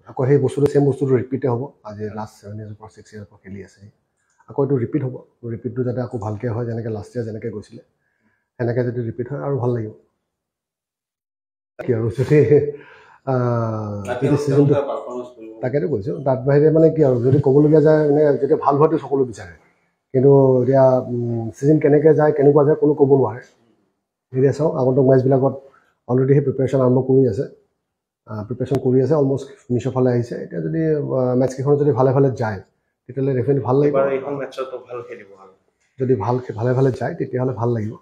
আকৌ সেই বস্তুটো চেম বস্তুটো ৰিপিটে হ'ব আজি লাষ্ট 7 years পৰা 6 years পৰা খেলি আছে আকৌ এইটো ৰিপিট হ'ব ৰিপিটটো যাতে আকৌ ভালকৈ হয় যেনেকৈ লাষ্ট ইয়াৰ যেনেকৈ গৈছিলে সেনেকৈ যদি ৰিপিট হয় আৰু ভাল লাগিব কি আৰু যদি চিজনটো তাকেতো কৈছোঁ তাত বাহিৰে মানে কি আৰু যদি ক'বলগীয়া যায় মানে যেতিয়া ভাল হোৱাটো সকলো বিচাৰে কিন্তু এতিয়া চিজন কেনেকৈ যায় কেনেকুৱা যায় কোনো ক'ব নোৱাৰে এতিয়া চাওঁ আগন্তুক মেচবিলাকত অলৰেডি সেই প্ৰিপেৰেশ্যন আৰম্ভ কৰি আছে প্ৰিপেৰেশ্যন কৰি আছে অলমষ্ট ফিনিছৰ ফালে আহিছে এতিয়া যদি মেটছকেইখন যদি ভালে ভালে যায় তেতিয়াহ'লে ডেফিনেটলি ভাল লাগিব এইখন মেটছত ভাল খেলিব যদি ভালে ভালে যায় তেতিয়াহ'লে ভাল লাগিব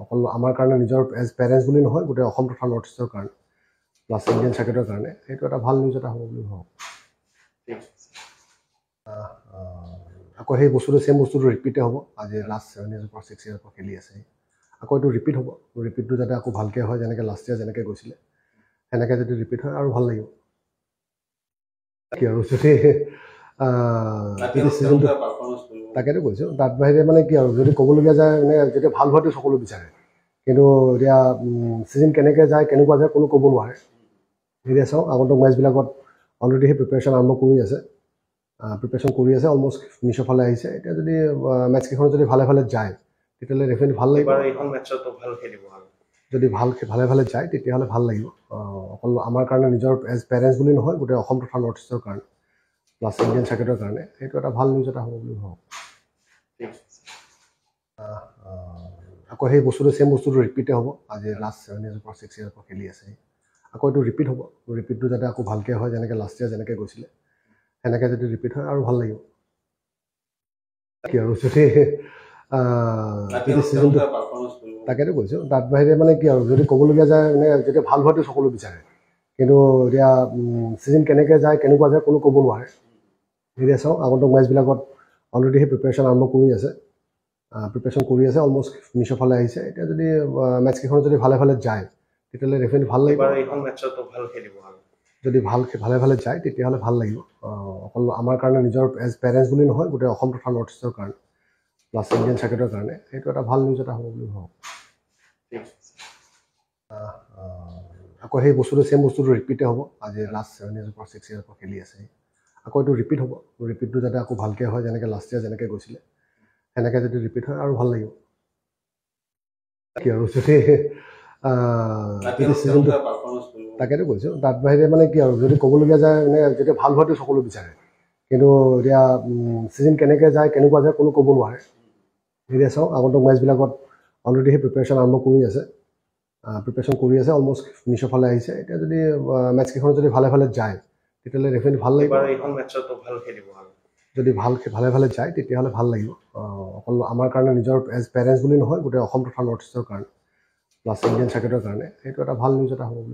অকল আমাৰ কাৰণে নিজৰ এজ পেৰেণ্টছ বুলি নহয় গোটেই অসম তথা নৰ্থ ইষ্টৰ কাৰণে প্লাছ ইণ্ডিয়ান চাৰ্কিটৰ কাৰণে সেইটো এটা ভাল নিউজ এটা হ'ব বুলি ভাবোঁ আকৌ সেই বস্তুটো চেম বস্তুটো ৰিপিটে হ'ব আজি লাষ্ট 7 years পৰা 6 years পৰা খেলি আছে আকৌ এইটো ৰিপিট হ'ব ৰিপিটটো যাতে আকৌ ভালকৈ হয় যেনেকৈ লাষ্ট ইয়াৰ যেনেকৈ গৈছিলে সেনেকৈ যদি ৰিপিট হয় আৰু ভাল লাগিব কি আৰু যদি চিজনটো তাকেতো কৈছোঁ তাত বাহিৰে মানে কি আৰু যদি ক'বলগীয়া যায় মানে যেতিয়া ভাল হোৱাটো সকলো বিচাৰে কিন্তু এতিয়া চিজন কেনেকৈ যায় কেনেকুৱা যায় কোনো ক'ব নোৱাৰে এতিয়া চাওঁ আগন্তুক মেচবিলাকত অলৰেডি সেই প্ৰিপেৰেশ্যন আৰম্ভ কৰি আছে প্ৰিপেৰেশ্যন কৰি আছে অলমষ্ট ফিনিছৰ ফালে আহিছে এতিয়া যদি মেটছকেইখন যদি ভালে ভালে যায় তেতিয়াহ'লে ডেফিনেটলি ভাল লাগিব এইখন মেটছত ভাল খেলিব যদি ভালে ভালে যায় তেতিয়াহ'লে ভাল লাগিব অকল আমাৰ কাৰণে নিজৰ এজ পেৰেণ্টছ বুলি নহয় গোটেই অসম তথা নৰ্থ ইষ্টৰ কাৰণে প্লাছ ইণ্ডিয়ান চাৰ্কিটৰ কাৰণে সেইটো এটা ভাল নিউজ এটা হ'ব বুলি ভাবোঁ আকৌ সেই বস্তুটো চেম বস্তুটো ৰিপিটে হ'ব আজি লাষ্ট 7 years পৰা 6 years পৰা খেলি আছে আকৌ এইটো ৰিপিট হ'ব ৰিপিটটো যাতে আকৌ ভালকৈ হয় যেনেকৈ লাষ্ট ইয়াৰ যেনেকৈ গৈছিলে সেনেকৈ যদি ৰিপিট হয় আৰু ভাল লাগিব কি আৰু যদি চিজনটো তাকেতো কৈছোঁ তাত বাহিৰে মানে কি আৰু যদি ক'বলগীয়া যায় মানে যেতিয়া ভাল হোৱাটো সকলো বিচাৰে কিন্তু এতিয়া চিজন কেনেকৈ যায় কেনেকুৱা যায় কোনো ক'ব নোৱাৰে এতিয়া চাওঁ আগন্তুক মেচবিলাকত অলৰেডি সেই প্ৰিপেৰেশ্যন আৰম্ভ কৰি আছে প্ৰিপেৰেশ্যন কৰি আছে অলমষ্ট ফিনিছৰ ফালে আহিছে এতিয়া যদি মেটছকেইখন যদি ভালে ভালে যায় তেতিয়াহ'লে ডেফিনেটলি ভাল লাগিব এইখন মেটছত ভাল খেলিব যদি ভালে ভালে যায় তেতিয়াহ'লে ভাল লাগিব অকল আমাৰ কাৰণে নিজৰ এজ পেৰেণ্টছ বুলি নহয় গোটেই অসম তথা নৰ্থ ইষ্টৰ কাৰণে প্লাছ ইণ্ডিয়ান চাৰ্কিটৰ কাৰণে সেইটো এটা ভাল নিউজ এটা হ'ব বুলি ভাবোঁ আকৌ সেই বস্তুটো চেম বস্তুটো ৰিপিটে হ'ব আজি লাষ্ট 7 years পৰা 6 years পৰা খেলি আছে আকৌ এইটো ৰিপিট হ'ব ৰিপিটটো যাতে আকৌ ভালকৈ হয় যেনেকৈ লাষ্ট ইয়াৰ যেনেকৈ গৈছিলে সেনেকৈ যদি ৰিপিট হয় আৰু ভাল লাগিব কি আৰু যদি চিজনটো তাকেতো কৈছোঁ তাত বাহিৰে মানে কি আৰু যদি ক'বলগীয়া যায় মানে যেতিয়া ভাল হোৱাটো সকলো বিচাৰে কিন্তু এতিয়া চিজন কেনেকৈ যায় কেনেকুৱা যায় কোনো ক'ব নোৱাৰে এতিয়া চাওঁ আগন্তুক মেচবিলাকত অলৰেডি সেই প্ৰিপেৰেশ্যন আৰম্ভ কৰি আছে প্ৰিপেৰেশ্যন কৰি আছে অলমষ্ট ফিনিছৰ ফালে আহিছে এতিয়া যদি মেটছকেইখন যদি ভালে ভালে যায় তেতিয়াহ'লে ডেফিনেটলি ভাল লাগিব এইখন মেটছত ভাল খেলিব যদি ভালে ভালে যায় তেতিয়াহ'লে ভাল লাগিব অকল আমাৰ কাৰণে নিজৰ এজ পেৰেণ্টছ বুলি নহয় গোটেই অসম তথা নৰ্থ ইষ্টৰ কাৰণে প্লাছ ইণ্ডিয়ান চাৰ্কিটৰ কাৰণে সেইটো এটা ভাল নিউজ এটা হ'ব বুলি